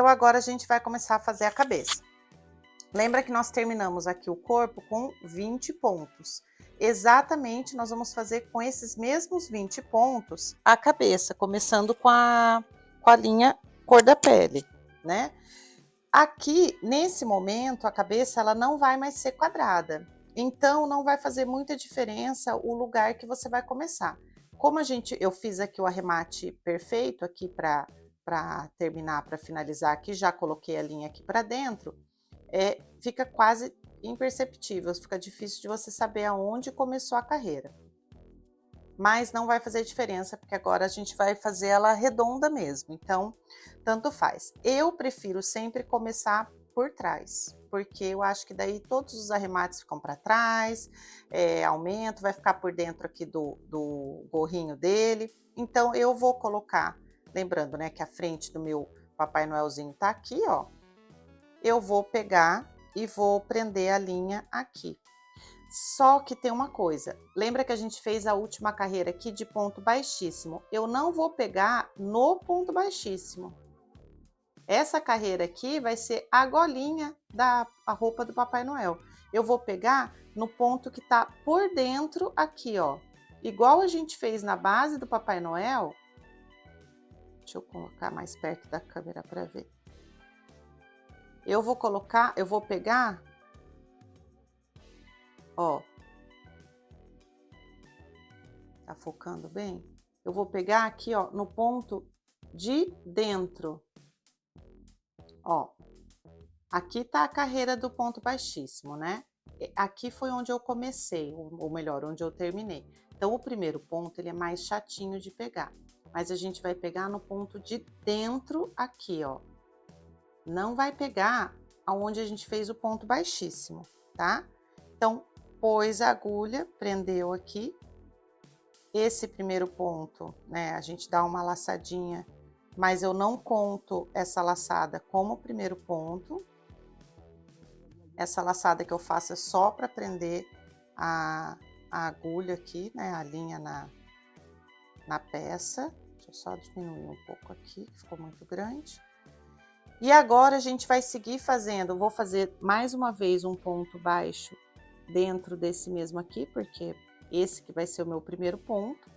Então, agora a gente vai começar a fazer a cabeça. Lembra que nós terminamos aqui o corpo com 20 pontos. Exatamente, nós vamos fazer com esses mesmos 20 pontos a cabeça, começando com a linha cor da pele, né? Aqui, nesse momento, a cabeça ela não vai mais ser quadrada. Então, não vai fazer muita diferença o lugar que você vai começar. Como eu fiz aqui o arremate perfeito aqui para terminar, para finalizar aqui, já coloquei a linha aqui para dentro, fica quase imperceptível, fica difícil de você saber aonde começou a carreira. Mas não vai fazer diferença, porque agora a gente vai fazer ela redonda mesmo, então tanto faz. Eu prefiro sempre começar por trás, porque eu acho que daí todos os arremates ficam para trás, aumento, vai ficar por dentro aqui do gorrinho dele. Então eu vou colocar, lembrando, né, que a frente do meu Papai Noelzinho tá aqui, ó. Eu vou pegar e vou prender a linha aqui. Só que tem uma coisa, lembra que a gente fez a última carreira aqui de ponto baixíssimo? Eu não vou pegar no ponto baixíssimo. Essa carreira aqui vai ser a golinha da roupa do Papai Noel. Eu vou pegar no ponto que tá por dentro aqui, ó. Igual a gente fez na base do Papai Noel. Deixa eu colocar mais perto da câmera para ver. Eu vou pegar, ó. Tá focando bem? Eu vou pegar aqui, ó, no ponto de dentro. Ó, aqui tá a carreira do ponto baixíssimo, né? Aqui foi onde eu comecei, ou melhor, onde eu terminei. Então, o primeiro ponto, ele é mais chatinho de pegar. Mas a gente vai pegar no ponto de dentro aqui, ó. Não vai pegar aonde a gente fez o ponto baixíssimo, tá? Então, pôs a agulha, prendeu aqui. Esse primeiro ponto, né, a gente dá uma laçadinha, mas eu não conto essa laçada como primeiro ponto. Essa laçada que eu faço é só para prender a agulha aqui, né, a linha na peça. Deixa eu só diminuir um pouco aqui, que ficou muito grande. E agora a gente vai seguir fazendo, vou fazer mais uma vez um ponto baixo dentro desse mesmo aqui, porque esse que vai ser o meu primeiro ponto.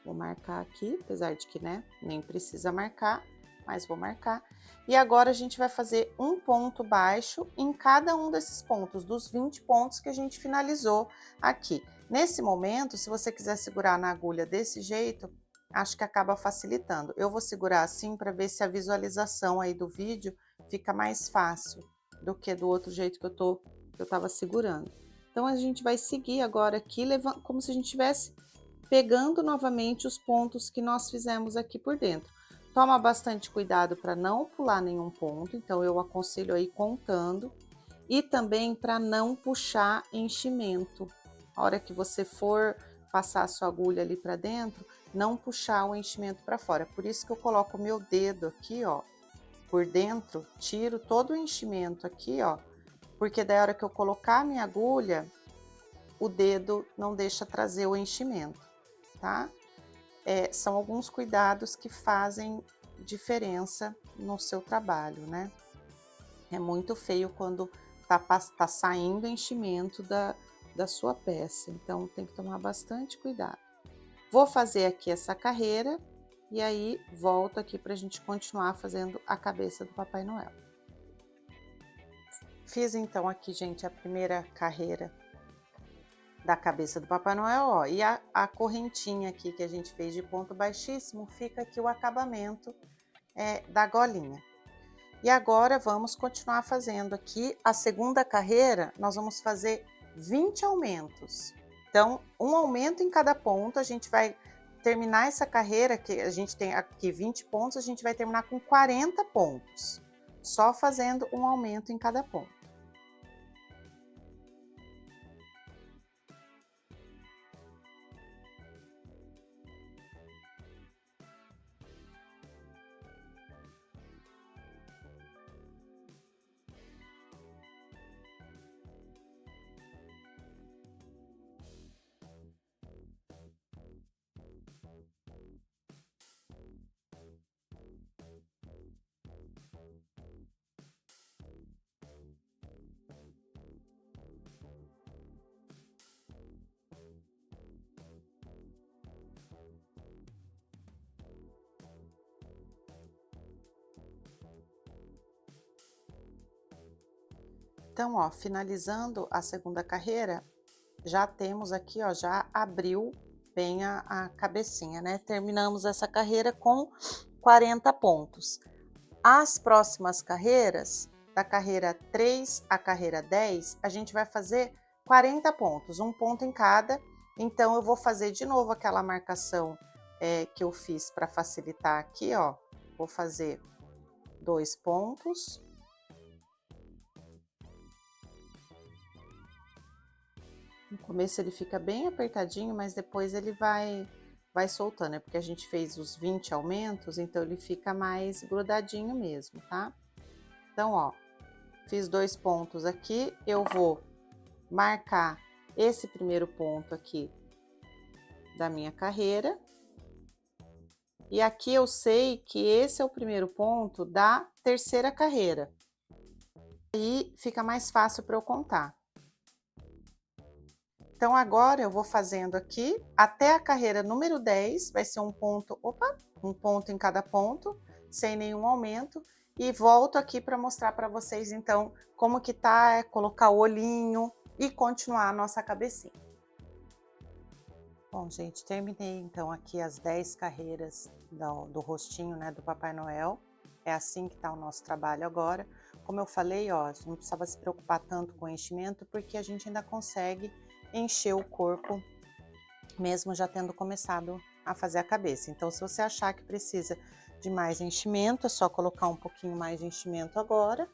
Vou marcar aqui, apesar de que, né, nem precisa marcar, mas vou marcar. E agora a gente vai fazer um ponto baixo em cada um desses pontos, dos 20 pontos que a gente finalizou aqui. Nesse momento, se você quiser segurar na agulha desse jeito, acho que acaba facilitando. Eu vou segurar assim para ver se a visualização aí do vídeo fica mais fácil do que do outro jeito que eu tava segurando. Então, a gente vai seguir agora aqui, como se a gente tivesse pegando novamente os pontos que nós fizemos aqui por dentro. Toma bastante cuidado para não pular nenhum ponto, então eu aconselho aí contando. E também para não puxar enchimento. A hora que você for passar a sua agulha ali para dentro, não puxar o enchimento para fora. Por isso que eu coloco o meu dedo aqui, ó, por dentro, tiro todo o enchimento aqui, ó, porque da hora que eu colocar a minha agulha, o dedo não deixa trazer o enchimento, tá? São alguns cuidados que fazem diferença no seu trabalho, né? É muito feio quando tá saindo enchimento da sua peça, então tem que tomar bastante cuidado. Vou fazer aqui essa carreira e aí volto aqui para a gente continuar fazendo a cabeça do Papai Noel. Fiz então aqui, gente, a primeira carreira da cabeça do Papai Noel, ó, e a correntinha aqui que a gente fez de ponto baixíssimo, fica aqui o acabamento da golinha. E agora vamos continuar fazendo aqui a segunda carreira, nós vamos fazer 20 aumentos. Então, um aumento em cada ponto, a gente vai terminar essa carreira, que a gente tem aqui 20 pontos, a gente vai terminar com 40 pontos, só fazendo um aumento em cada ponto. Então, ó, finalizando a segunda carreira, já temos aqui, ó, já abriu bem a cabecinha, né? Terminamos essa carreira com 40 pontos. As próximas carreiras, da carreira 3 à carreira 10, a gente vai fazer 40 pontos, um ponto em cada. Então, eu vou fazer de novo aquela marcação que eu fiz para facilitar aqui, ó. Vou fazer 2 pontos. No começo ele fica bem apertadinho, mas depois ele vai soltando, é porque a gente fez os 20 aumentos, então ele fica mais grudadinho mesmo, tá? Então, ó, fiz 2 pontos aqui, eu vou marcar esse primeiro ponto aqui da minha carreira. E aqui eu sei que esse é o primeiro ponto da terceira carreira. Aí fica mais fácil para eu contar. Então, agora eu vou fazendo aqui até a carreira número 10, vai ser um ponto, um ponto em cada ponto, sem nenhum aumento. E volto aqui para mostrar para vocês, então, como que tá, colocar o olhinho e continuar a nossa cabecinha. Bom, gente, terminei então aqui as 10 carreiras do rostinho, né, do Papai Noel. É assim que tá o nosso trabalho agora. Como eu falei, ó, a gente não precisava se preocupar tanto com o enchimento, porque a gente ainda consegue encher o corpo, mesmo já tendo começado a fazer a cabeça. Então, se você achar que precisa de mais enchimento, é só colocar um pouquinho mais de enchimento agora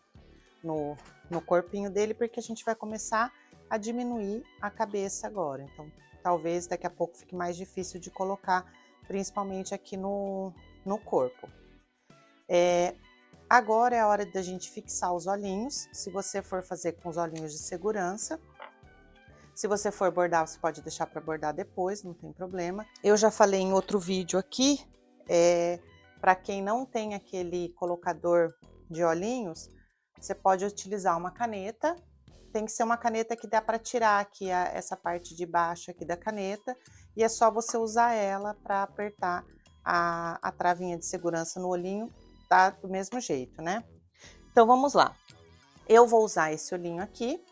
no corpinho dele, porque a gente vai começar a diminuir a cabeça agora. Então, talvez daqui a pouco fique mais difícil de colocar, principalmente aqui no corpo. Agora é a hora da gente fixar os olhinhos. Se você for fazer com os olhinhos de segurança, se você for bordar, você pode deixar para bordar depois, não tem problema. Eu já falei em outro vídeo aqui, para quem não tem aquele colocador de olhinhos, você pode utilizar uma caneta. Tem que ser uma caneta que dá para tirar aqui essa parte de baixo aqui da caneta, e é só você usar ela para apertar a travinha de segurança no olhinho, tá do mesmo jeito, né? Então vamos lá. Eu vou usar esse olhinho aqui,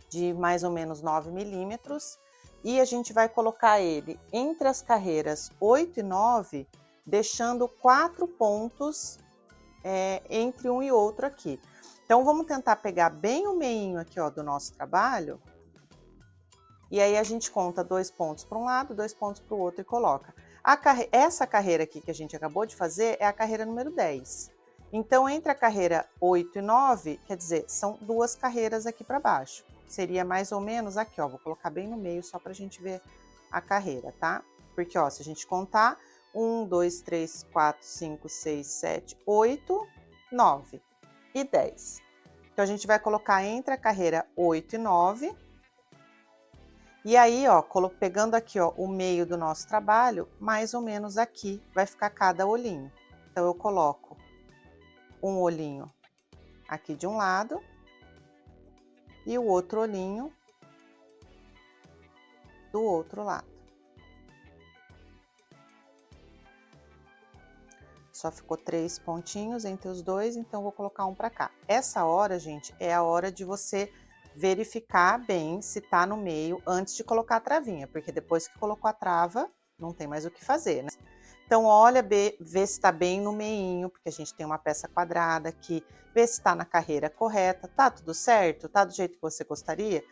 de mais ou menos 9 milímetros, e a gente vai colocar ele entre as carreiras 8 e 9, deixando 4 pontos entre um e outro aqui. Então, vamos tentar pegar bem o meinho aqui, ó, do nosso trabalho. E aí, a gente conta 2 pontos para um lado, 2 pontos para o outro e coloca. Essa carreira aqui que a gente acabou de fazer é a carreira número 10. Então, entre a carreira 8 e 9, quer dizer, são 2 carreiras aqui para baixo. Seria mais ou menos aqui, ó, vou colocar bem no meio só para a gente ver a carreira, tá? Porque, ó, se a gente contar, 1, 2, 3, 4, 5, 6, 7, 8, 9 e 10. Então, a gente vai colocar entre a carreira 8 e 9. E aí, ó, pegando aqui, ó, o meio do nosso trabalho, mais ou menos aqui vai ficar cada olhinho. Então, eu coloco um olhinho aqui de um lado e o outro olhinho do outro lado. Só ficou 3 pontinhos entre os dois, então vou colocar um para cá. Essa hora, gente, é a hora de você verificar bem se tá no meio antes de colocar a travinha, porque depois que colocou a trava, não tem mais o que fazer, né? Então, olha, vê se tá bem no meinho, porque a gente tem uma peça quadrada aqui, vê se tá na carreira correta, tá tudo certo? Tá do jeito que você gostaria?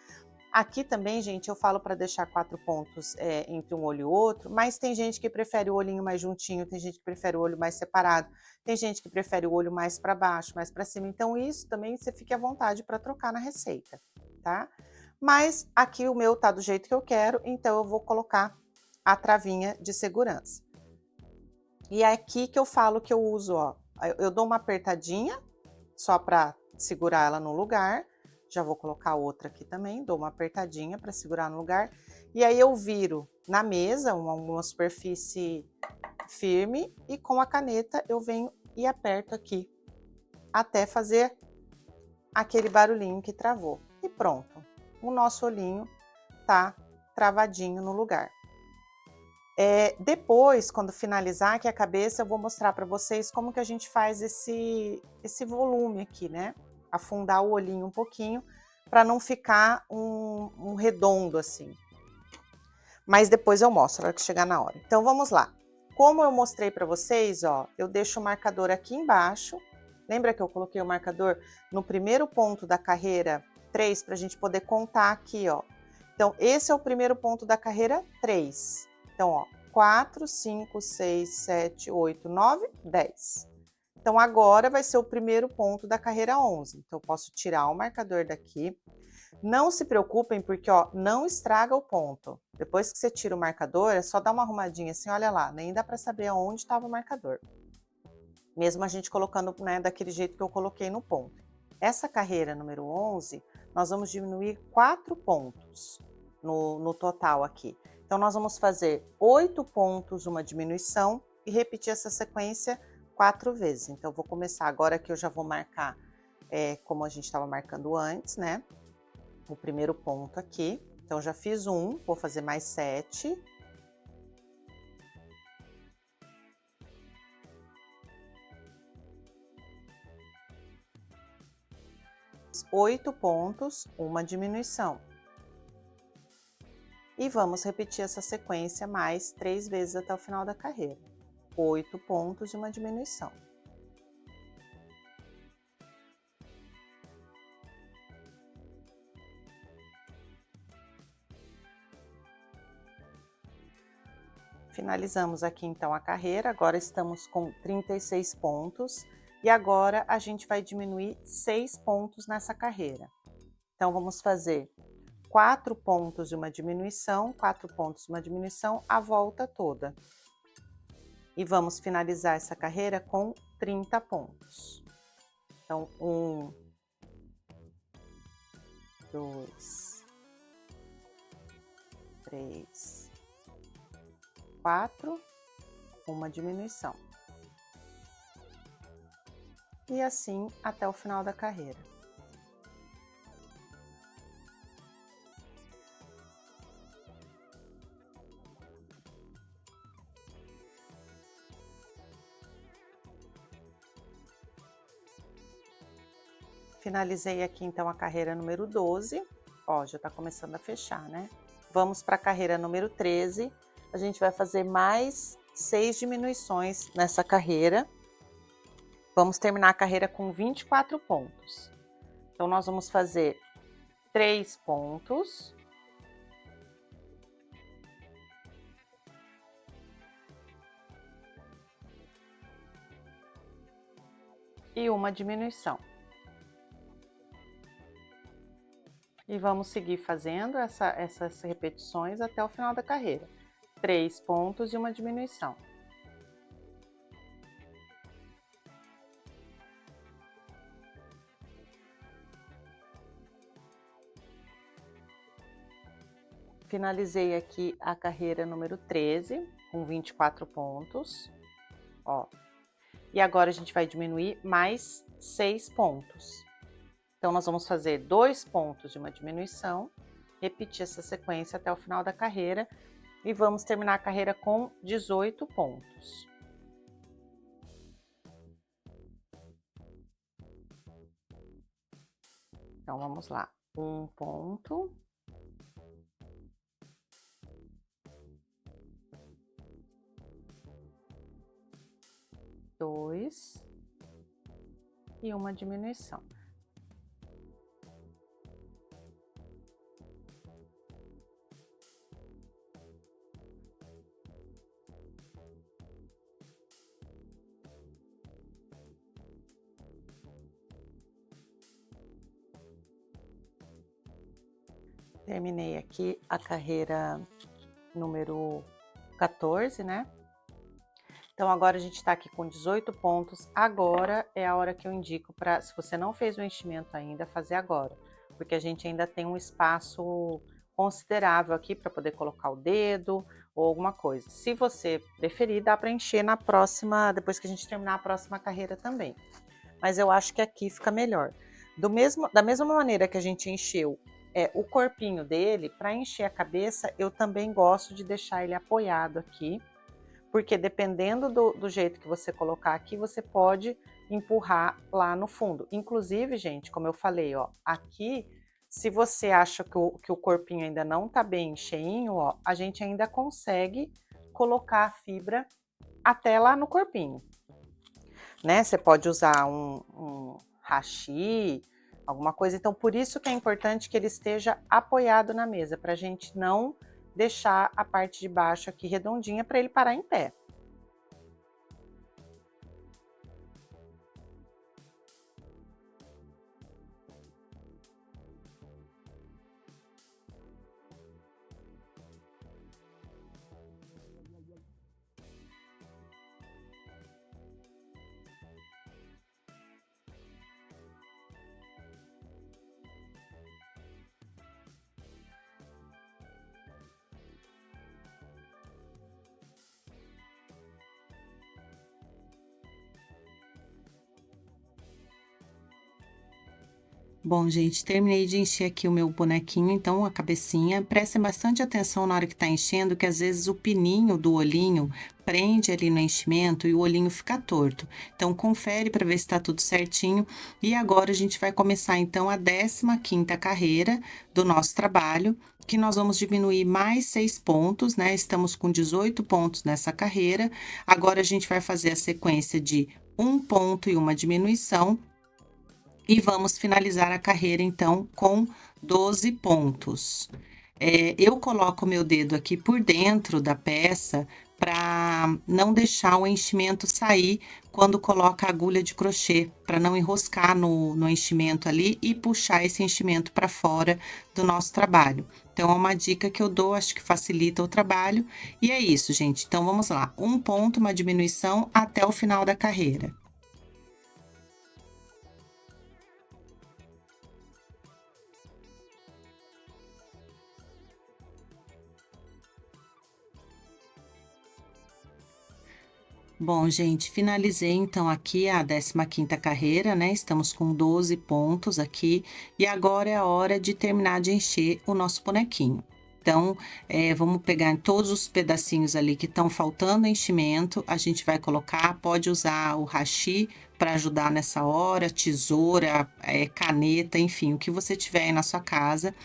Aqui também, gente, eu falo para deixar 4 pontos entre um olho e outro, mas tem gente que prefere o olhinho mais juntinho, tem gente que prefere o olho mais separado, tem gente que prefere o olho mais para baixo, mais para cima. Então, isso também você fique à vontade para trocar na receita, tá? Mas aqui o meu tá do jeito que eu quero, então eu vou colocar a travinha de segurança. E é aqui que eu falo que eu uso, ó, eu dou uma apertadinha só para segurar ela no lugar. Já vou colocar outra aqui também, dou uma apertadinha para segurar no lugar. E aí eu viro na mesa, uma superfície firme, e com a caneta eu venho e aperto aqui, até fazer aquele barulhinho que travou. E pronto, o nosso olhinho tá travadinho no lugar. Depois, quando finalizar aqui a cabeça, eu vou mostrar para vocês como que a gente faz esse volume aqui, né? afundar o olhinho um pouquinho, para não ficar um redondo assim. Mas depois eu mostro, na hora que chegar na hora. Então vamos lá. Como eu mostrei para vocês, ó, eu deixo o marcador aqui embaixo. Lembra que eu coloquei o marcador no primeiro ponto da carreira 3 para a gente poder contar aqui, ó. Então, esse é o primeiro ponto da carreira 3. Então, ó, 4, 5, 6, 7, 8, 9, 10. Então, agora vai ser o primeiro ponto da carreira 11. Então, eu posso tirar o marcador daqui. Não se preocupem, porque, ó, não estraga o ponto. Depois que você tira o marcador, é só dar uma arrumadinha assim, olha lá, nem dá para saber aonde estava o marcador. Mesmo a gente colocando, né, daquele jeito que eu coloquei no ponto. Essa carreira número 11, nós vamos diminuir 4 pontos no total aqui. Então, nós vamos fazer 8 pontos, uma diminuição, e repetir essa sequência 4 vezes. Então, eu vou começar agora que eu já vou marcar, como a gente estava marcando antes, né? O primeiro ponto aqui. Então, já fiz um, vou fazer mais 7. Oito pontos, uma diminuição. E vamos repetir essa sequência mais 3 vezes até o final da carreira. 8 pontos e uma diminuição. Finalizamos aqui então a carreira, agora estamos com 36 pontos e agora a gente vai diminuir 6 pontos nessa carreira. Então vamos fazer 4 pontos e uma diminuição, 4 pontos e uma diminuição, a volta toda. E vamos finalizar essa carreira com 30 pontos. Então, 1, 2, 3, 4, uma diminuição. E assim até o final da carreira. Finalizei aqui então a carreira número 12, ó, já tá começando a fechar, né? Vamos para a carreira número 13, a gente vai fazer mais 6 diminuições nessa carreira. Vamos terminar a carreira com 24 pontos. Então, nós vamos fazer 3 pontos. E uma diminuição. E vamos seguir fazendo essas repetições até o final da carreira. 3 pontos e uma diminuição. Finalizei aqui a carreira número 13, com 24 pontos, ó. E agora a gente vai diminuir mais 6 pontos. Então, nós vamos fazer 2 pontos de uma diminuição, repetir essa sequência até o final da carreira e vamos terminar a carreira com 18 pontos. Então, vamos lá. 1 ponto. 2 e uma diminuição. Terminei aqui a carreira número 14, né? Então, agora a gente tá aqui com 18 pontos. Agora é a hora que eu indico para, se você não fez o enchimento ainda, fazer agora. Porque a gente ainda tem um espaço considerável aqui para poder colocar o dedo ou alguma coisa. Se você preferir, dá para encher na próxima, depois que a gente terminar a próxima carreira também. Mas eu acho que aqui fica melhor. Da mesma maneira que a gente encheu o corpinho dele, para encher a cabeça, eu também gosto de deixar ele apoiado aqui, porque dependendo do jeito que você colocar aqui, você pode empurrar lá no fundo. Inclusive, gente, como eu falei, ó, aqui, se você acha que o corpinho ainda não tá bem cheinho, ó, a gente ainda consegue colocar a fibra até lá no corpinho, né? Você pode usar um hashi, alguma coisa. Então, por isso que é importante que ele esteja apoiado na mesa, para a gente não deixar a parte de baixo aqui redondinha para ele parar em pé. Bom, gente, terminei de encher aqui o meu bonequinho, então a cabecinha. Prestem bastante atenção na hora que tá enchendo, que às vezes o pininho do olhinho prende ali no enchimento e o olhinho fica torto. Então, confere para ver se tá tudo certinho. E agora a gente vai começar então a 15ª carreira do nosso trabalho, que nós vamos diminuir mais 6 pontos, né? Estamos com 18 pontos nessa carreira. Agora a gente vai fazer a sequência de um ponto e uma diminuição. E vamos finalizar a carreira, então, com 12 pontos. Eu coloco o meu dedo aqui por dentro da peça para não deixar o enchimento sair quando coloca a agulha de crochê, para não enroscar no enchimento ali e puxar esse enchimento para fora do nosso trabalho. Então, é uma dica que eu dou, acho que facilita o trabalho. E é isso, gente. Então, vamos lá. Um ponto, uma diminuição até o final da carreira. Bom, gente, finalizei então aqui a 15ª carreira, né? Estamos com 12 pontos aqui e agora é a hora de terminar de encher o nosso bonequinho. Então, vamos pegar todos os pedacinhos ali que estão faltando enchimento, a gente vai colocar, pode usar o hashi para ajudar nessa hora, tesoura, caneta, enfim, o que você tiver aí na sua casa.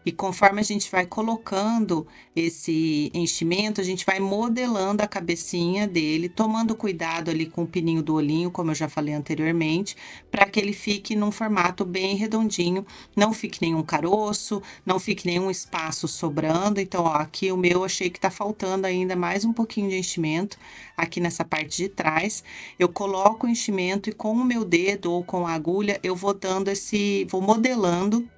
E conforme a gente vai colocando esse enchimento, a gente vai modelando a cabecinha dele, tomando cuidado ali com o pininho do olhinho, como eu já falei anteriormente, para que ele fique num formato bem redondinho, não fique nenhum caroço, não fique nenhum espaço sobrando. Então, ó, aqui o meu achei que tá faltando ainda mais um pouquinho de enchimento aqui nessa parte de trás. Eu coloco o enchimento e com o meu dedo ou com a agulha, eu vou dando vou modelando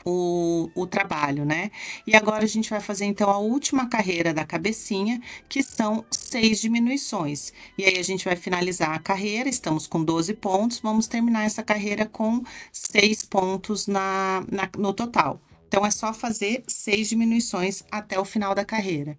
o trabalho, né? E agora a gente vai fazer então a última carreira da cabecinha, que são 6 diminuições. E aí a gente vai finalizar a carreira, estamos com 12 pontos, vamos terminar essa carreira com 6 pontos no total. Então é só fazer 6 diminuições até o final da carreira.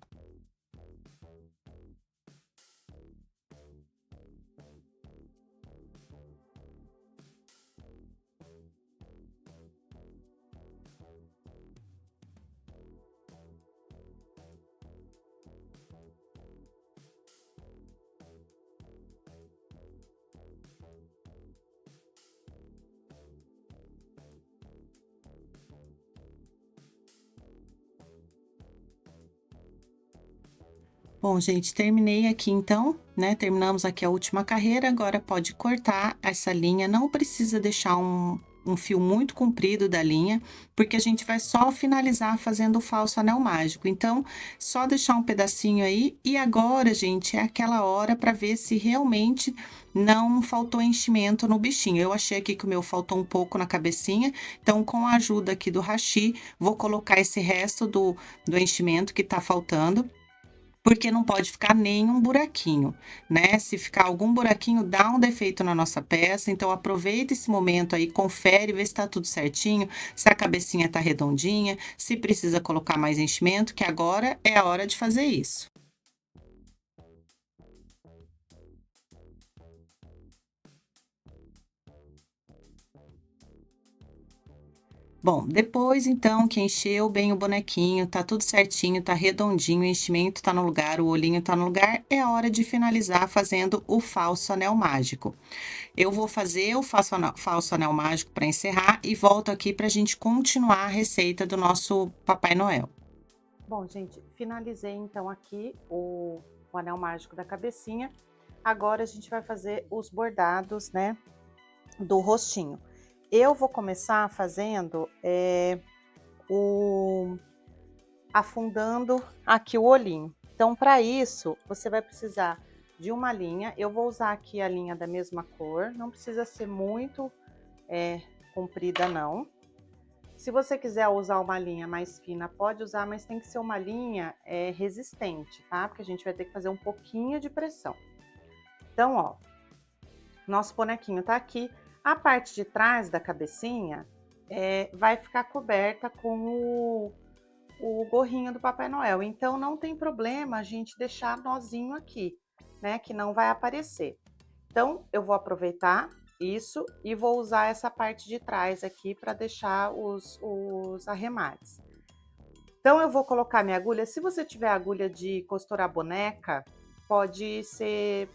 Bom, gente, terminei aqui então, né? Terminamos aqui a última carreira, agora pode cortar essa linha, não precisa deixar um fio muito comprido da linha, porque a gente vai só finalizar fazendo o falso anel mágico. Então, só deixar um pedacinho aí, e agora, gente, é aquela hora para ver se realmente não faltou enchimento no bichinho. Eu achei aqui que o meu faltou um pouco na cabecinha, então, com a ajuda aqui do hashi, vou colocar esse resto do enchimento que tá faltando. Porque não pode ficar nenhum buraquinho, né? Se ficar algum buraquinho, dá um defeito na nossa peça. Então, aproveita esse momento aí, confere, vê se tá tudo certinho, se a cabecinha tá redondinha, se precisa colocar mais enchimento, que agora é a hora de fazer isso. Bom, depois então que encheu bem o bonequinho, tá tudo certinho, tá redondinho, o enchimento tá no lugar, o olhinho tá no lugar, é hora de finalizar fazendo o falso anel mágico. Eu vou fazer o falso anel mágico para encerrar e volto aqui para a gente continuar a receita do nosso Papai Noel. Bom, gente, finalizei então aqui o anel mágico da cabecinha. Agora a gente vai fazer os bordados, né, do rostinho. Eu vou começar fazendo afundando aqui o olhinho. Então, para isso, você vai precisar de uma linha. Eu vou usar aqui a linha da mesma cor, não precisa ser muito comprida, não. Se você quiser usar uma linha mais fina, pode usar, mas tem que ser uma linha resistente, tá? Porque a gente vai ter que fazer um pouquinho de pressão. Então, ó, nosso bonequinho tá aqui. A parte de trás da cabecinha vai ficar coberta com o gorrinho do Papai Noel. Então, não tem problema a gente deixar nozinho aqui, né? Que não vai aparecer. Então, eu vou aproveitar isso e vou usar essa parte de trás aqui para deixar os arremates. Então, eu vou colocar minha agulha. Se você tiver agulha de costurar boneca, pode ser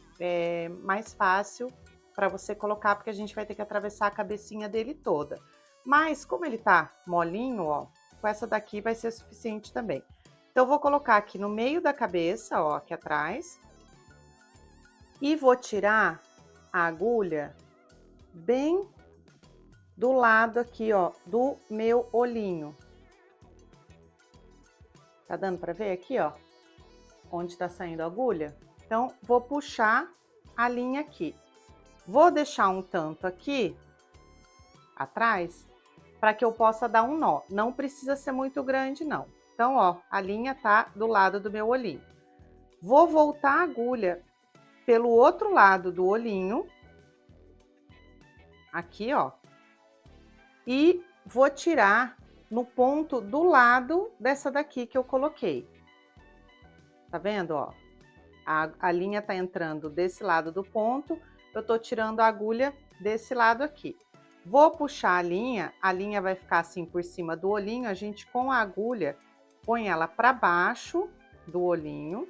mais fácil para você colocar, porque a gente vai ter que atravessar a cabecinha dele toda. Mas, como ele tá molinho, ó, com essa daqui vai ser suficiente também. Então, eu vou colocar aqui no meio da cabeça, ó, aqui atrás. E vou tirar a agulha bem do lado aqui, ó, do meu olhinho. Tá dando para ver aqui, ó, onde tá saindo a agulha? Então, vou puxar a linha aqui. Vou deixar um tanto aqui atrás para que eu possa dar um nó. Não precisa ser muito grande, não. Então, ó, a linha tá do lado do meu olhinho. Vou voltar a agulha pelo outro lado do olhinho, aqui, ó, e vou tirar no ponto do lado dessa daqui que eu coloquei. Tá vendo, ó? A linha tá entrando desse lado do ponto, eu tô tirando a agulha desse lado aqui. Vou puxar a linha vai ficar assim por cima do olhinho, a gente com a agulha põe ela para baixo do olhinho.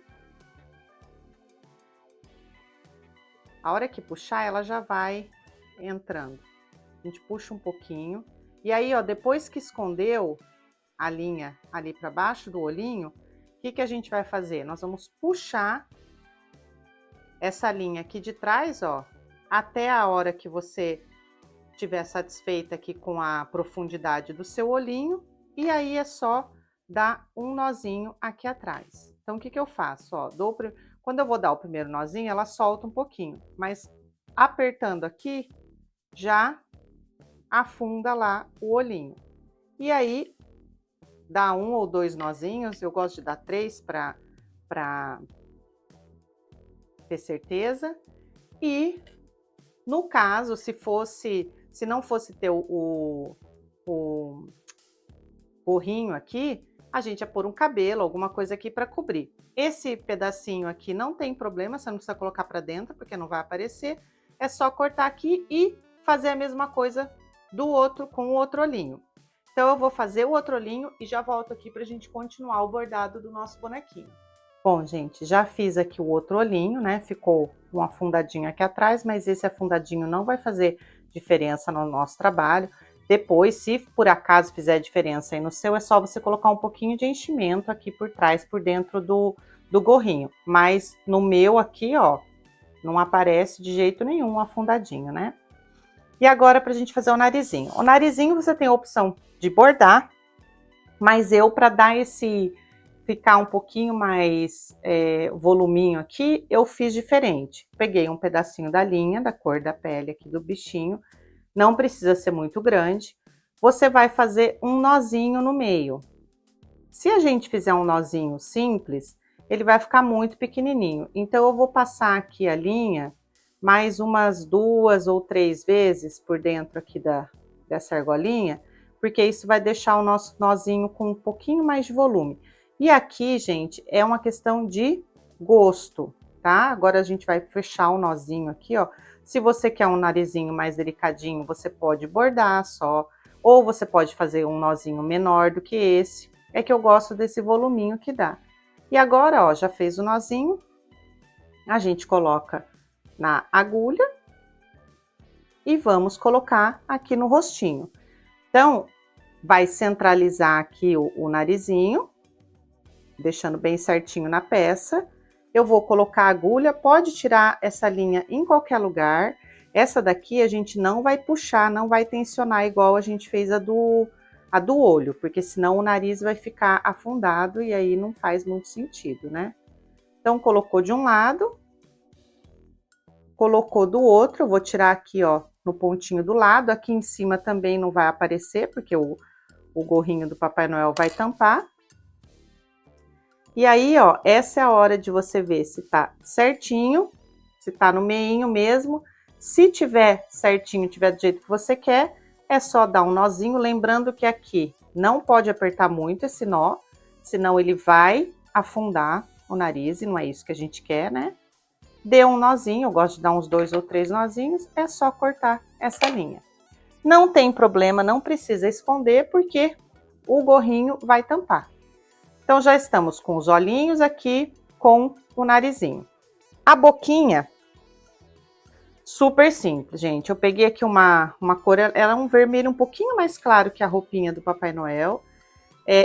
A hora que puxar, ela já vai entrando. A gente puxa um pouquinho. E aí, ó, depois que escondeu a linha ali para baixo do olhinho, o que que a gente vai fazer? Nós vamos puxar essa linha aqui de trás, ó, até a hora que você estiver satisfeita aqui com a profundidade do seu olhinho. E aí é só dar um nozinho aqui atrás. Então, o que que eu faço? Ó, quando eu vou dar o primeiro nozinho, ela solta um pouquinho, mas apertando aqui, já afunda lá o olhinho. E aí, dá um ou dois nozinhos, eu gosto de dar 3 para ter certeza. E, no caso, se não fosse ter o gorrinho aqui, a gente ia pôr um cabelo, alguma coisa aqui para cobrir. Esse pedacinho aqui não tem problema, você não precisa colocar para dentro, porque não vai aparecer. É só cortar aqui e fazer a mesma coisa com o outro olhinho. Então, eu vou fazer o outro olhinho e já volto aqui para a gente continuar o bordado do nosso bonequinho. Bom, gente, já fiz aqui o outro olhinho, né? Ficou um afundadinho aqui atrás, mas esse afundadinho não vai fazer diferença no nosso trabalho. Depois, se por acaso fizer diferença aí no seu, é só você colocar um pouquinho de enchimento aqui por trás, por dentro do gorrinho. Mas no meu aqui, ó, não aparece de jeito nenhum um afundadinho, né? E agora, pra gente fazer o narizinho. O narizinho você tem a opção de bordar, mas eu, para dar ficar um pouquinho mais voluminho aqui, eu fiz diferente. Peguei um pedacinho da linha, da cor da pele aqui do bichinho, não precisa ser muito grande. Você vai fazer um nozinho no meio. Se a gente fizer um nozinho simples, ele vai ficar muito pequenininho. Então, eu vou passar aqui a linha mais umas 2 ou 3 vezes por dentro aqui dessa argolinha, porque isso vai deixar o nosso nozinho com um pouquinho mais de volume. E aqui, gente, é uma questão de gosto, tá? Agora a gente vai fechar o nozinho aqui, ó. Se você quer um narizinho mais delicadinho, você pode bordar só Ou você pode fazer um nozinho menor do que esse, é que eu gosto desse voluminho que dá. E agora, ó, já fez o nozinho, a gente coloca na agulha e vamos colocar aqui no rostinho. Então, vai centralizar aqui o narizinho, deixando bem certinho na peça. Eu vou colocar a agulha, pode tirar essa linha em qualquer lugar. Essa daqui a gente não vai puxar, não vai tensionar igual a gente fez a do olho, porque senão o nariz vai ficar afundado e aí não faz muito sentido, né? Então, colocou de um lado, colocou do outro, eu vou tirar aqui, ó, no pontinho do lado. Aqui em cima também não vai aparecer, porque o gorrinho do Papai Noel vai tampar. E aí, ó, essa é a hora de você ver se tá certinho, se tá no meinho mesmo. Se tiver certinho, tiver do jeito que você quer, é só dar um nozinho, lembrando que aqui não pode apertar muito esse nó, senão ele vai afundar o nariz e não é isso que a gente quer, né? Dê um nozinho, eu gosto de dar uns 2 ou 3 nozinhos, é só cortar essa linha. Não tem problema, não precisa esconder, porque o gorrinho vai tampar. Então, já estamos com os olhinhos aqui, com o narizinho. A boquinha, super simples, gente. Eu peguei aqui uma cor, ela é um vermelho um pouquinho mais claro que a roupinha do Papai Noel.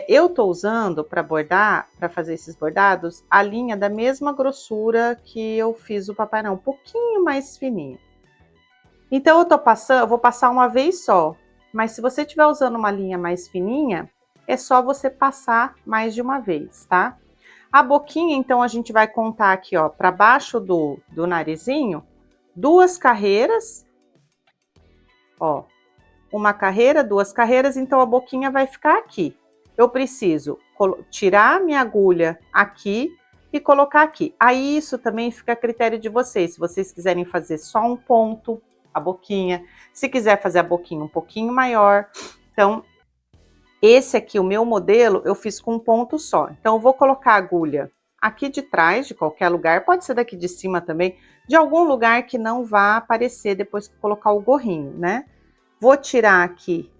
Eu tô usando para bordar, para fazer esses bordados, a linha da mesma grossura que eu fiz o Papai Noel, um pouquinho mais fininho. Então, eu vou passar uma vez só. Mas se você estiver usando uma linha mais fininha, é só você passar mais de uma vez, tá? A boquinha, então, a gente vai contar aqui, ó, para baixo do narizinho, 2 carreiras, ó, uma carreira, 2 carreiras, então a boquinha vai ficar aqui. Eu preciso tirar minha agulha aqui e colocar aqui. Aí isso também fica a critério de vocês, se vocês quiserem fazer só um ponto, a boquinha, se quiser fazer a boquinha um pouquinho maior. Então, esse aqui, o meu modelo, eu fiz com um ponto só. Então, eu vou colocar a agulha aqui de trás, de qualquer lugar, pode ser daqui de cima também, de algum lugar que não vá aparecer depois que colocar o gorrinho, né? Vou tirar aqui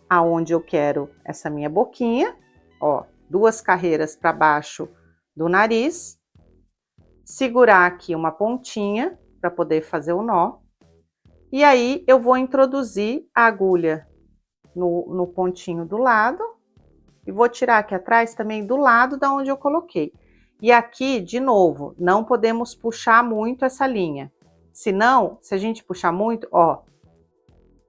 aonde eu quero essa minha boquinha, ó, 2 carreiras para baixo do nariz, segurar aqui uma pontinha para poder fazer o nó, e aí eu vou introduzir a agulha no pontinho do lado, e vou tirar aqui atrás também do lado da onde eu coloquei. E aqui, de novo, não podemos puxar muito essa linha, senão, se a gente puxar muito, ó,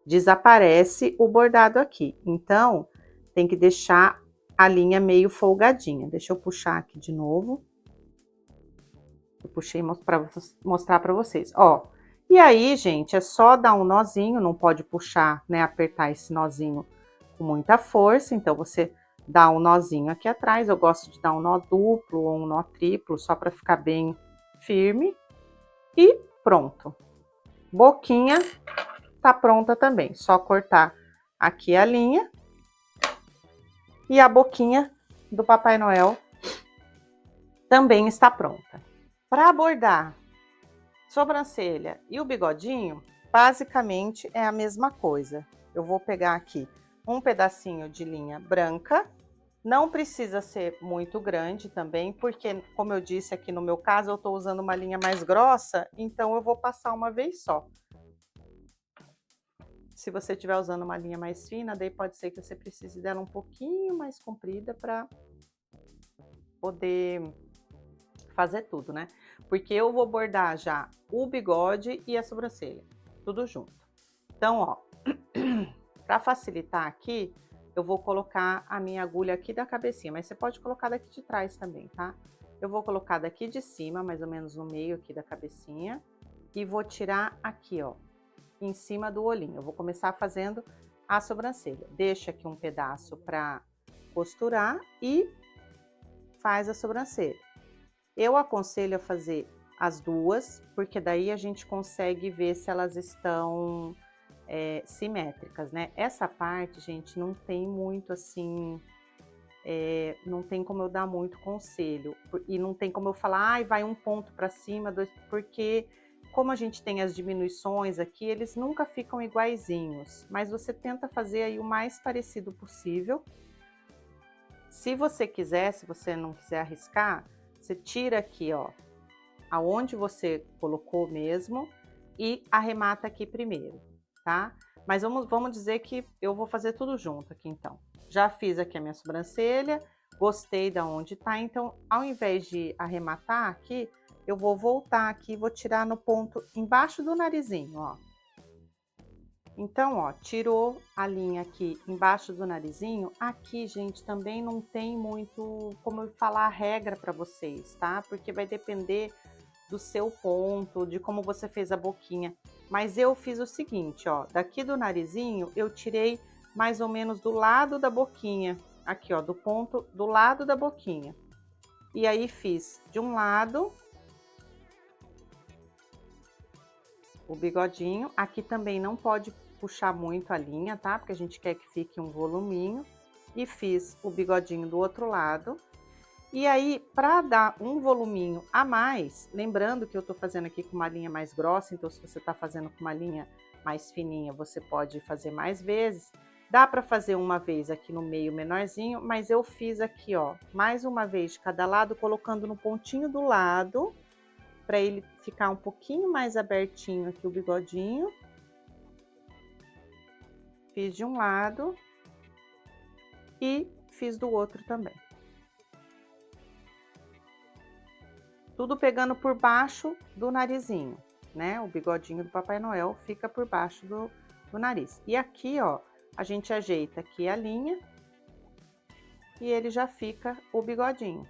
desaparece o bordado aqui. Então, tem que deixar a linha meio folgadinha. Deixa eu puxar aqui de novo. Eu puxei para mostrar para vocês, ó. E aí, gente, é só dar um nozinho, não pode puxar, né, apertar esse nozinho com muita força. Então, você dá um nozinho aqui atrás. Eu gosto de dar um nó duplo ou um nó triplo, só para ficar bem firme. E pronto. Boquinha tá pronta também, só cortar aqui a linha. E a boquinha do Papai Noel também está pronta. Para bordar sobrancelha e o bigodinho, basicamente é a mesma coisa. Eu vou pegar aqui um pedacinho de linha branca, não precisa ser muito grande também, porque, como eu disse aqui no meu caso, eu estou usando uma linha mais grossa, então eu vou passar uma vez só. Se você estiver usando uma linha mais fina, daí pode ser que você precise dela um pouquinho mais comprida para poder fazer tudo, né? Porque eu vou bordar já o bigode e a sobrancelha, tudo junto. Então, ó, para facilitar aqui, eu vou colocar a minha agulha aqui da cabecinha, mas você pode colocar daqui de trás também, tá? Eu vou colocar daqui de cima, mais ou menos no meio aqui da cabecinha, e vou tirar aqui, ó, em cima do olhinho. Eu vou começar fazendo a sobrancelha. Deixa aqui um pedaço para costurar e faz a sobrancelha. Eu aconselho a fazer as duas, porque daí a gente consegue ver se elas estão simétricas, né? Essa parte, gente, não tem muito assim, não tem como eu dar muito conselho, e não tem como eu falar, ai, vai um ponto para cima, dois, porque como a gente tem as diminuições aqui, eles nunca ficam iguaizinhos, mas você tenta fazer aí o mais parecido possível. Se você quiser, se você não quiser arriscar, você tira aqui, ó, aonde você colocou mesmo e arremata aqui primeiro, tá? Mas vamos dizer que eu vou fazer tudo junto aqui, então. Já fiz aqui a minha sobrancelha, gostei da onde tá, então, ao invés de arrematar aqui, eu vou voltar aqui e vou tirar no ponto embaixo do narizinho, ó. Então, ó, tirou a linha aqui embaixo do narizinho. Aqui, gente, também não tem muito como eu falar a regra para vocês, tá? Porque vai depender do seu ponto, de como você fez a boquinha. Mas eu fiz o seguinte, ó, daqui do narizinho eu tirei mais ou menos do lado da boquinha, aqui, ó, do ponto do lado da boquinha. E aí fiz de um lado o bigodinho, aqui também não pode puxar muito a linha, tá? Porque a gente quer que fique um voluminho. E fiz o bigodinho do outro lado. E aí, para dar um voluminho a mais, lembrando que eu tô fazendo aqui com uma linha mais grossa, então se você tá fazendo com uma linha mais fininha, você pode fazer mais vezes. Dá para fazer uma vez aqui no meio menorzinho, mas eu fiz aqui, ó, mais uma vez de cada lado, colocando no pontinho do lado, para ele ficar um pouquinho mais abertinho aqui o bigodinho. Fiz de um lado e fiz do outro também. Tudo pegando por baixo do narizinho, né? O bigodinho do Papai Noel fica por baixo do nariz. E aqui, ó, a gente ajeita aqui a linha e ele já fica o bigodinho.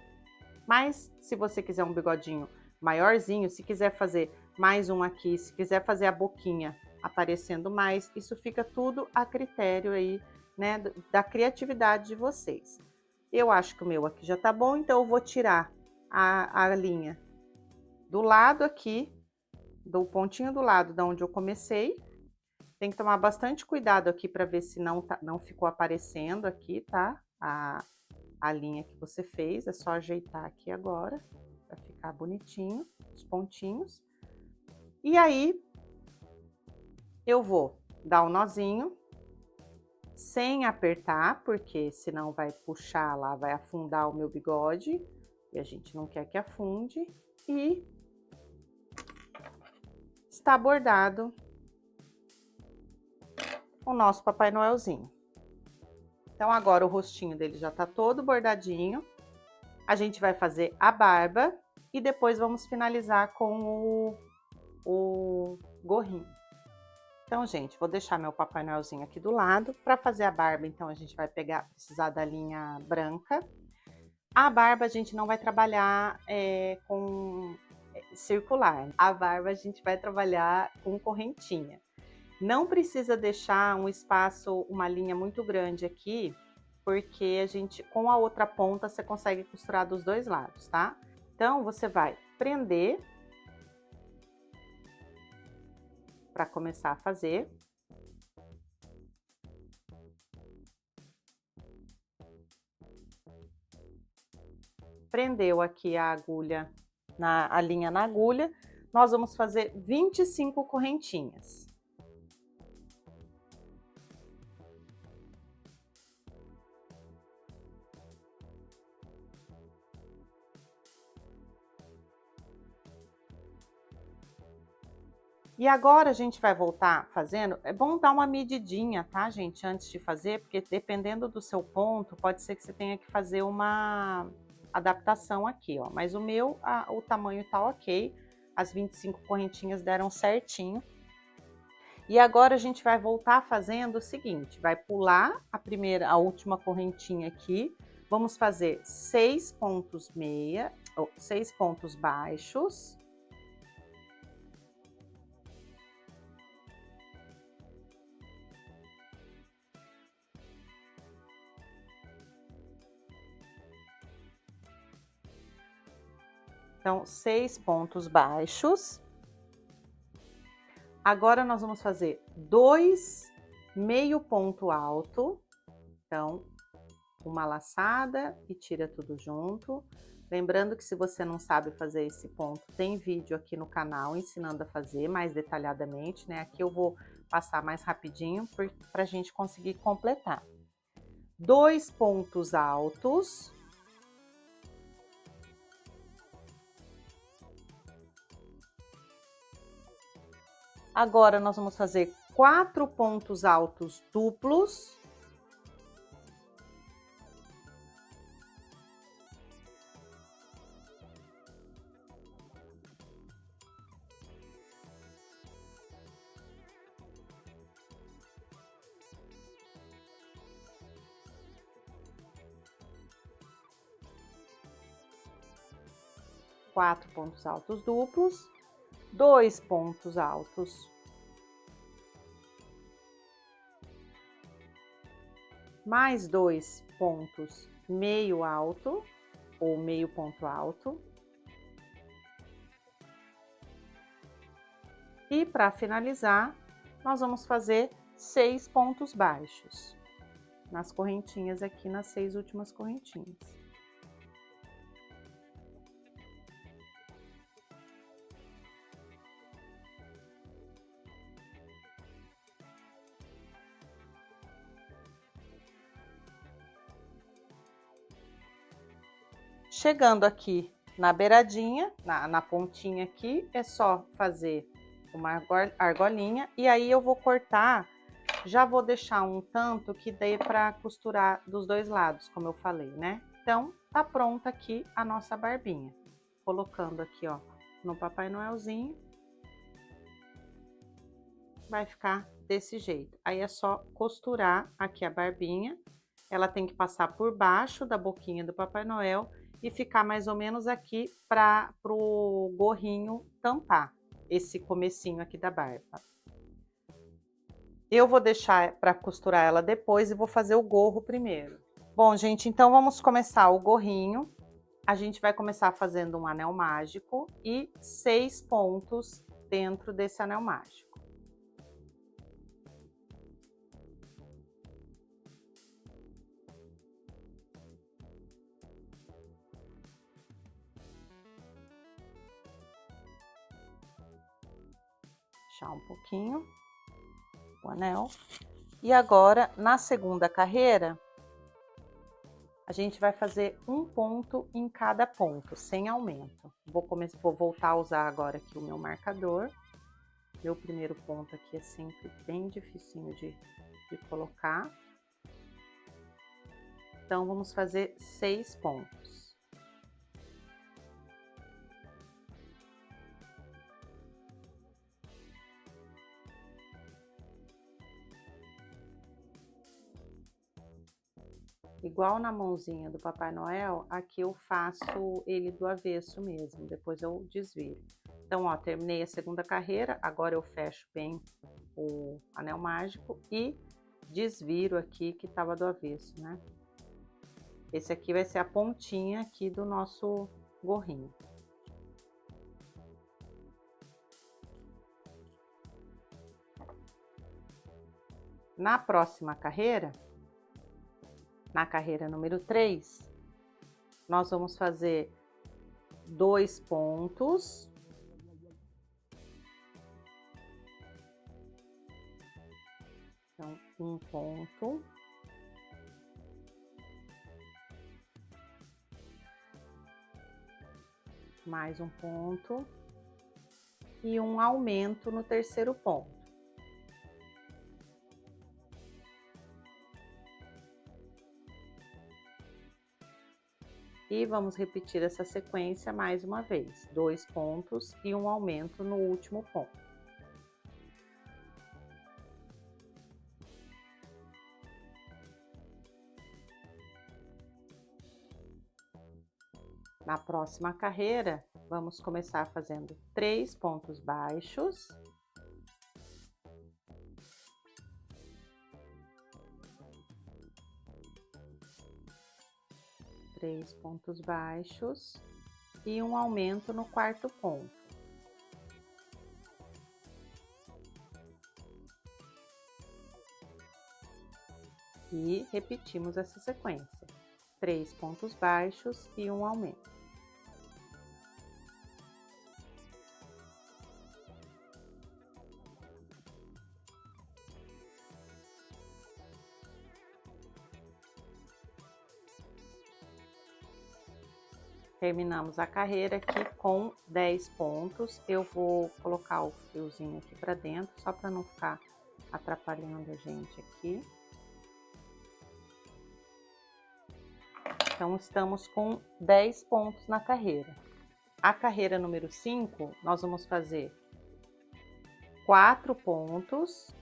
Mas se você quiser um bigodinho maiorzinho, se quiser fazer mais um aqui, se quiser fazer a boquinha aparecendo mais, isso fica tudo a critério aí, né, da criatividade de vocês. Eu acho que o meu aqui já tá bom, então eu vou tirar a linha do lado aqui, do pontinho do lado da onde eu comecei. Tem que tomar bastante cuidado aqui para ver se não ficou aparecendo aqui, tá? A linha que você fez, é só ajeitar aqui agora, para ficar bonitinho, os pontinhos. E aí, eu vou dar um nozinho, sem apertar, porque senão vai puxar lá, vai afundar o meu bigode, e a gente não quer que afunde. E está bordado o nosso Papai Noelzinho. Então, agora o rostinho dele já tá todo bordadinho. A gente vai fazer a barba e depois vamos finalizar com o gorrinho. Então, gente, vou deixar meu Papai Noelzinho aqui do lado. Para fazer a barba, então, a gente vai precisar da linha branca. A barba a gente não vai trabalhar com circular. A barba a gente vai trabalhar com correntinha. Não precisa deixar um espaço, uma linha muito grande aqui, porque a gente, com a outra ponta, você consegue costurar dos dois lados, tá? Então, você vai prender para começar a fazer. Prendeu aqui a agulha, a linha na agulha, nós vamos fazer 25 correntinhas. E agora a gente vai voltar fazendo, é bom dar uma medidinha, tá, gente, antes de fazer, porque dependendo do seu ponto, pode ser que você tenha que fazer uma adaptação aqui, ó. Mas o meu, o tamanho tá ok, as 25 correntinhas deram certinho. E agora a gente vai voltar fazendo o seguinte, vai pular a última correntinha aqui, vamos fazer 6 pontos meia, ou 6 pontos baixos. Então, 6 pontos baixos. Agora, nós vamos fazer 2 meio ponto alto. Então, uma laçada e tira tudo junto. Lembrando que se você não sabe fazer esse ponto, tem vídeo aqui no canal ensinando a fazer mais detalhadamente, né? Aqui eu vou passar mais rapidinho para a gente conseguir completar. 2 pontos altos. Agora, nós vamos fazer 4 pontos altos duplos. Quatro pontos altos duplos, 2 pontos altos, mais 2 pontos meio alto ou meio ponto alto. E para finalizar, nós vamos fazer 6 pontos baixos nas correntinhas aqui, nas 6 últimas correntinhas. Chegando aqui na beiradinha, na pontinha aqui, é só fazer uma argolinha e aí eu vou cortar, já vou deixar um tanto que dê para costurar dos dois lados, como eu falei, né? Então, tá pronta aqui a nossa barbinha. Colocando aqui, ó, no Papai Noelzinho. Vai ficar desse jeito. Aí é só costurar aqui a barbinha. Ela tem que passar por baixo da boquinha do Papai Noel e ficar mais ou menos aqui para o gorrinho tampar esse comecinho aqui da barba. Eu vou deixar para costurar ela depois e vou fazer o gorro primeiro. Bom, gente, então vamos começar o gorrinho. A gente vai começar fazendo um anel mágico e 6 pontos dentro desse anel mágico. Puxar um pouquinho o anel. E agora, na segunda carreira, a gente vai fazer um ponto em cada ponto, sem aumento. Vou voltar a usar agora aqui o meu marcador. Meu primeiro ponto aqui é sempre bem dificinho de colocar. Então, vamos fazer 6 pontos. Igual na mãozinha do Papai Noel, aqui eu faço ele do avesso mesmo, depois eu desviro. Então, ó, terminei a segunda carreira, agora eu fecho bem o anel mágico e desviro aqui que tava do avesso, né? Esse aqui vai ser a pontinha aqui do nosso gorrinho. Na próxima carreira, na carreira número 3, nós vamos fazer 2 pontos. Então, um ponto. Mais um ponto. E um aumento no terceiro ponto. E vamos repetir essa sequência mais uma vez. 2 pontos e um aumento no último ponto. Na próxima carreira, vamos começar fazendo 3 pontos baixos. Três pontos baixos e um aumento no quarto ponto. E repetimos essa sequência. 3 pontos baixos e um aumento. Terminamos a carreira aqui com 10 pontos. Eu vou colocar o fiozinho aqui para dentro, só para não ficar atrapalhando a gente aqui. Então, estamos com 10 pontos na carreira. A carreira número 5, nós vamos fazer 4 pontos.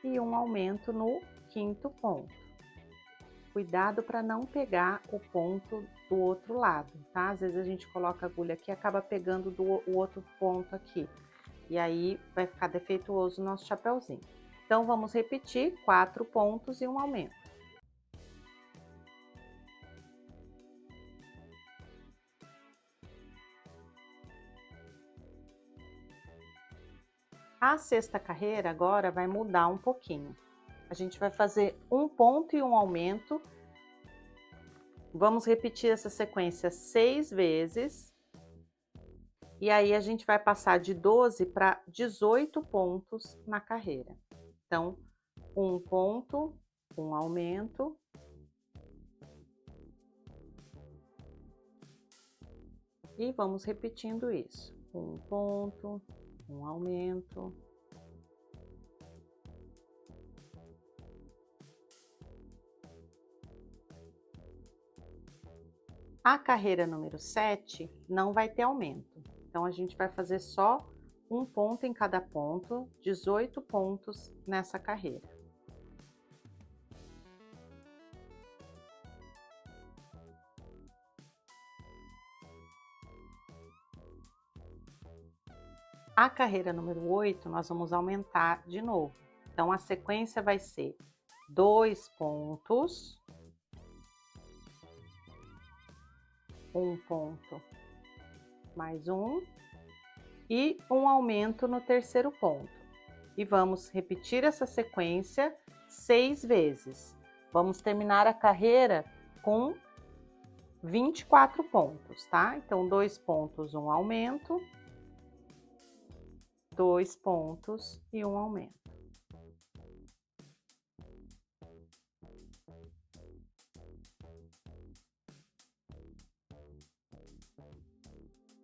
E um aumento no quinto ponto. Cuidado para não pegar o ponto do outro lado, tá? Às vezes a gente coloca a agulha aqui e acaba pegando o outro ponto aqui. E aí vai ficar defeituoso o nosso chapéuzinho. Então, vamos repetir 4 pontos e um aumento. A sexta carreira agora vai mudar um pouquinho. A gente vai fazer um ponto e um aumento. Vamos repetir essa sequência 6 vezes. E aí a gente vai passar de 12 para 18 pontos na carreira. Então, um ponto, um aumento. E vamos repetindo isso. Um ponto, um aumento. A carreira número 7 não vai ter aumento. Então, a gente vai fazer só um ponto em cada ponto, 18 pontos nessa carreira. A carreira número 8, nós vamos aumentar de novo. Então, a sequência vai ser 2 pontos, um ponto, mais um, e um aumento no terceiro ponto. E vamos repetir essa sequência 6 vezes. Vamos terminar a carreira com 24 pontos, tá? Então, 2 pontos, um aumento, 2 pontos e um aumento.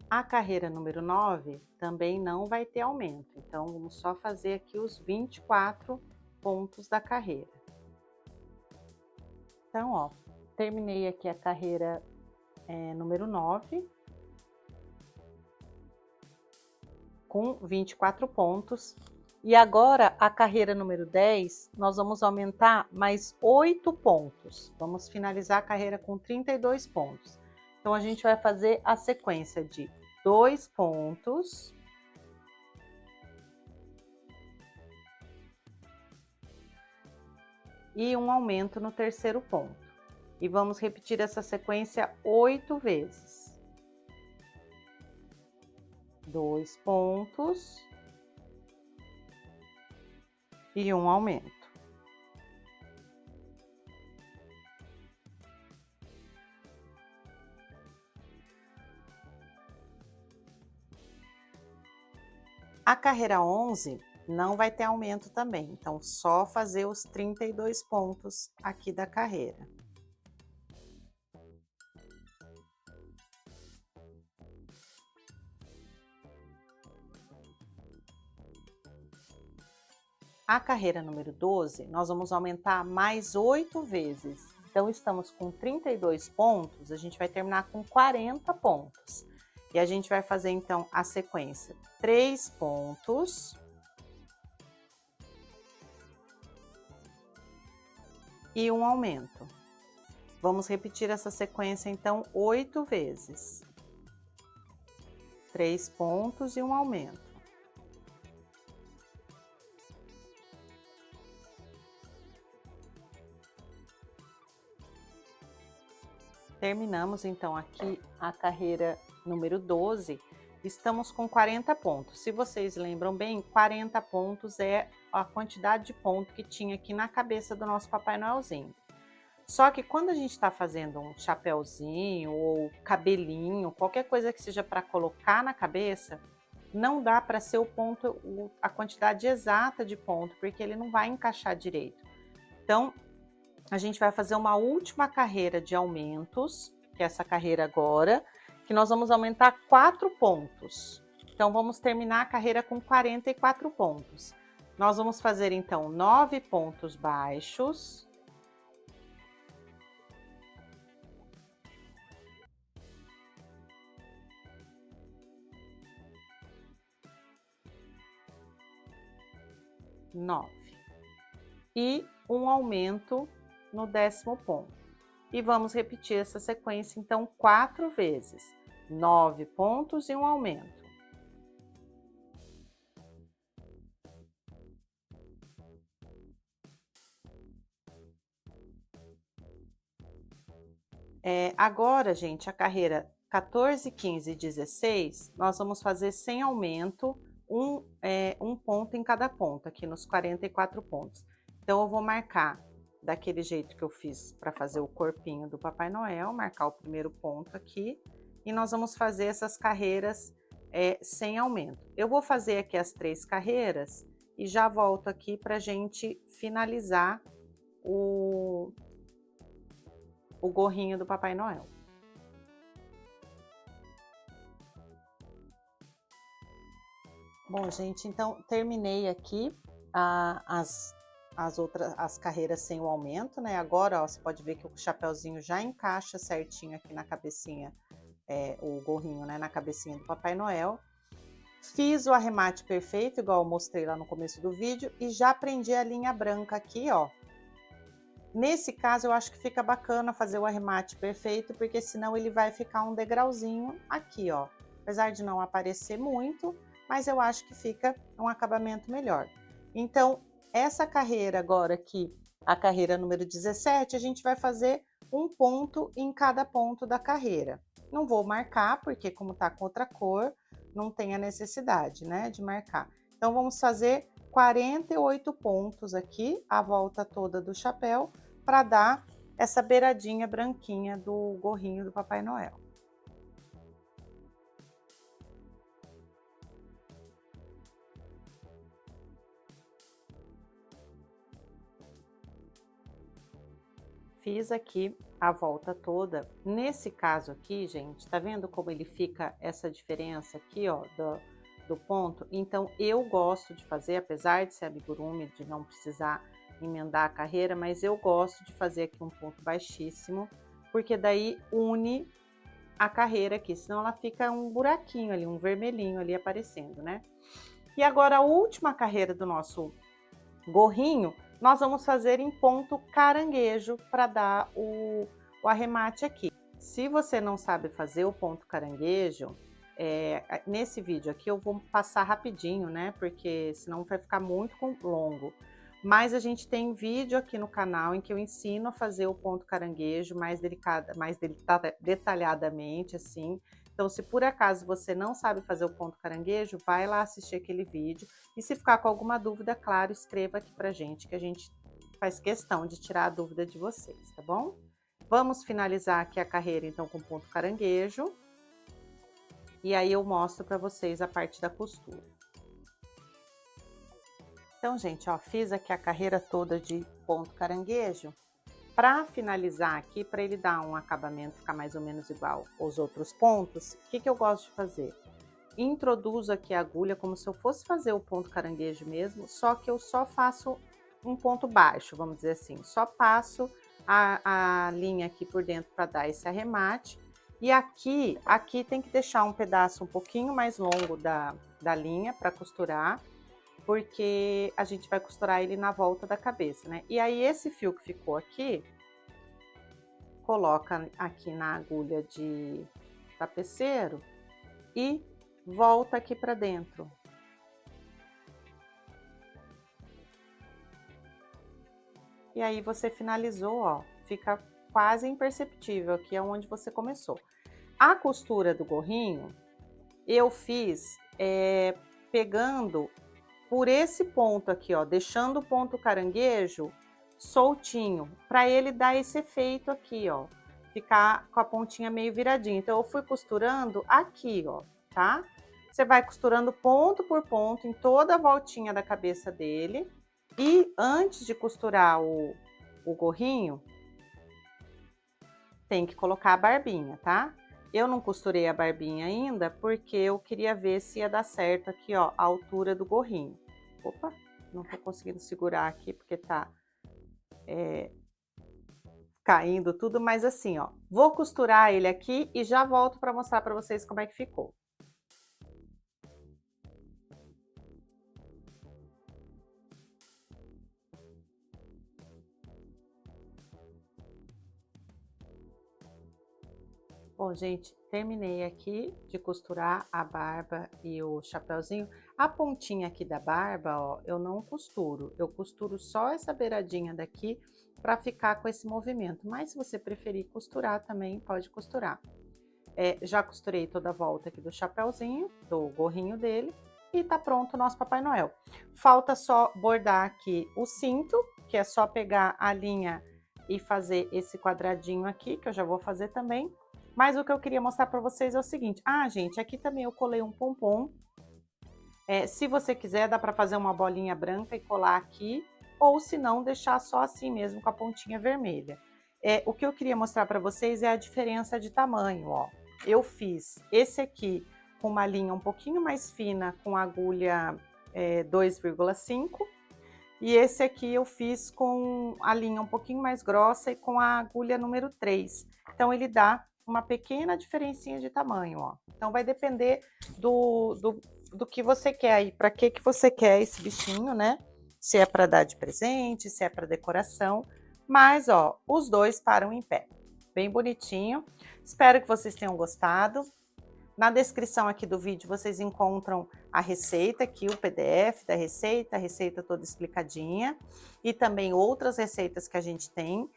A carreira número 9 também não vai ter aumento, então vamos só fazer aqui os 24 pontos da carreira. Então, ó, terminei aqui a carreira número 9, com 24 pontos. E agora, a carreira número 10, nós vamos aumentar mais 8 pontos. Vamos finalizar a carreira com 32 pontos. Então, a gente vai fazer a sequência de 2 pontos, e um aumento no terceiro ponto. E vamos repetir essa sequência 8 vezes. 2 pontos e um aumento. A carreira 11 não vai ter aumento também, então só fazer os 32 pontos aqui da carreira. A carreira número 12, nós vamos aumentar mais 8 vezes. Então, estamos com 32 pontos, a gente vai terminar com 40 pontos. E a gente vai fazer, então, a sequência 3 pontos e um aumento. Vamos repetir essa sequência, então, 8 vezes. 3 pontos e um aumento. Terminamos, então, aqui a carreira número 12, estamos com 40 pontos. Se vocês lembram bem, 40 pontos é a quantidade de ponto que tinha aqui na cabeça do nosso Papai Noelzinho. Só que quando a gente está fazendo um chapéuzinho ou cabelinho, qualquer coisa que seja para colocar na cabeça, não dá para ser o ponto, a quantidade exata de ponto, porque ele não vai encaixar direito. Então, a gente vai fazer uma última carreira de aumentos, que é essa carreira agora, que nós vamos aumentar 4 pontos. Então, vamos terminar a carreira com 44 pontos. Nós vamos fazer, então, 9 pontos baixos. E um aumento no 10º ponto. E vamos repetir essa sequência, então, 4 vezes. 9 pontos e um aumento. Agora, gente, a carreira 14, 15 e 16, nós vamos fazer sem aumento, um ponto em cada ponto, aqui nos 44 pontos. Então, eu vou marcar daquele jeito que eu fiz para fazer o corpinho do Papai Noel, marcar o primeiro ponto aqui, e nós vamos fazer essas carreiras sem aumento. Eu vou fazer aqui as 3 carreiras e já volto aqui para a gente finalizar o gorrinho do Papai Noel. Bom, gente, então terminei aqui as carreiras sem o aumento, né? Agora, ó, você pode ver que o chapeuzinho já encaixa certinho aqui na cabecinha, o gorrinho, né? Na cabecinha do Papai Noel. Fiz o arremate perfeito, igual eu mostrei lá no começo do vídeo, e já prendi a linha branca aqui, ó. Nesse caso, eu acho que fica bacana fazer o arremate perfeito, porque senão ele vai ficar um degrauzinho aqui, ó. Apesar de não aparecer muito, mas eu acho que fica um acabamento melhor. Então, essa carreira agora aqui, a carreira número 17, a gente vai fazer um ponto em cada ponto da carreira. Não vou marcar, porque como tá com outra cor, não tem a necessidade, né, de marcar. Então, vamos fazer 48 pontos aqui, a volta toda do chapéu, para dar essa beiradinha branquinha do gorrinho do Papai Noel. Fiz aqui a volta toda. Nesse caso aqui, gente, tá vendo como ele fica essa diferença aqui, ó, do ponto? Então, eu gosto de fazer, apesar de ser amigurumi, de não precisar emendar a carreira, mas eu gosto de fazer aqui um ponto baixíssimo, porque daí une a carreira aqui, senão ela fica um buraquinho ali, um vermelhinho ali aparecendo, né? E agora a última carreira do nosso gorrinho, nós vamos fazer em ponto caranguejo para dar o arremate aqui. Se você não sabe fazer o ponto caranguejo, nesse vídeo aqui eu vou passar rapidinho, né? Porque senão vai ficar muito longo. Mas a gente tem vídeo aqui no canal em que eu ensino a fazer o ponto caranguejo mais detalhadamente, assim. Então, se por acaso você não sabe fazer o ponto caranguejo, vai lá assistir aquele vídeo. E se ficar com alguma dúvida, claro, escreva aqui pra gente, que a gente faz questão de tirar a dúvida de vocês, tá bom? Vamos finalizar aqui a carreira, então, com ponto caranguejo. E aí eu mostro pra vocês a parte da costura. Então, gente, ó, fiz aqui a carreira toda de ponto caranguejo. Para finalizar aqui, para ele dar um acabamento, ficar mais ou menos igual aos outros pontos, o que eu gosto de fazer? Introduzo aqui a agulha como se eu fosse fazer o ponto caranguejo mesmo, só que eu só faço um ponto baixo, vamos dizer assim. Só passo a linha aqui por dentro para dar esse arremate. E aqui tem que deixar um pedaço um pouquinho mais longo da linha para costurar, porque a gente vai costurar ele na volta da cabeça, né? E aí esse fio que ficou aqui, coloca aqui na agulha de tapeceiro e volta aqui para dentro. E aí você finalizou, ó, fica quase imperceptível aqui é onde você começou. A costura do gorrinho, eu fiz pegando por esse ponto aqui, ó, deixando o ponto caranguejo soltinho, para ele dar esse efeito aqui, ó, ficar com a pontinha meio viradinha. Então, eu fui costurando aqui, ó, tá? Você vai costurando ponto por ponto em toda a voltinha da cabeça dele. E antes de costurar o gorrinho, tem que colocar a barbinha, tá? Eu não costurei a barbinha ainda, porque eu queria ver se ia dar certo aqui, ó, a altura do gorrinho. Opa, não tô conseguindo segurar aqui, porque tá caindo tudo, mas assim, ó, vou costurar ele aqui e já volto para mostrar para vocês como é que ficou. Bom, gente, terminei aqui de costurar a barba e o chapeuzinho. A pontinha aqui da barba, ó, eu não costuro. Eu costuro só essa beiradinha daqui para ficar com esse movimento. Mas se você preferir costurar também, pode costurar. Já costurei toda a volta aqui do chapeuzinho, do gorrinho dele. E tá pronto o nosso Papai Noel. Falta só bordar aqui o cinto, que é só pegar a linha e fazer esse quadradinho aqui, que eu já vou fazer também. Mas o que eu queria mostrar para vocês é o seguinte. Ah, gente, aqui também eu colei um pompom. Se você quiser, dá para fazer uma bolinha branca e colar aqui. Ou se não, deixar só assim mesmo, com a pontinha vermelha. O que eu queria mostrar para vocês é a diferença de tamanho, ó. Eu fiz esse aqui com uma linha um pouquinho mais fina, com agulha 2,5. E esse aqui eu fiz com a linha um pouquinho mais grossa e com a agulha número 3. Então, ele dá uma pequena diferencinha de tamanho, ó. Então, vai depender do que você quer aí, para que você quer esse bichinho, né? Se é para dar de presente, se é para decoração. Mas, ó, os dois param em pé. Bem bonitinho. Espero que vocês tenham gostado. Na descrição aqui do vídeo vocês encontram a receita aqui, o PDF da receita, a receita toda explicadinha e também outras receitas que a gente tem.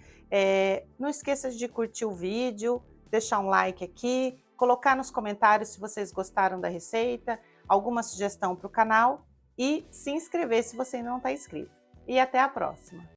Não esqueça de curtir o vídeo, deixar um like aqui, colocar nos comentários se vocês gostaram da receita, alguma sugestão para o canal e se inscrever se você ainda não está inscrito. E até a próxima!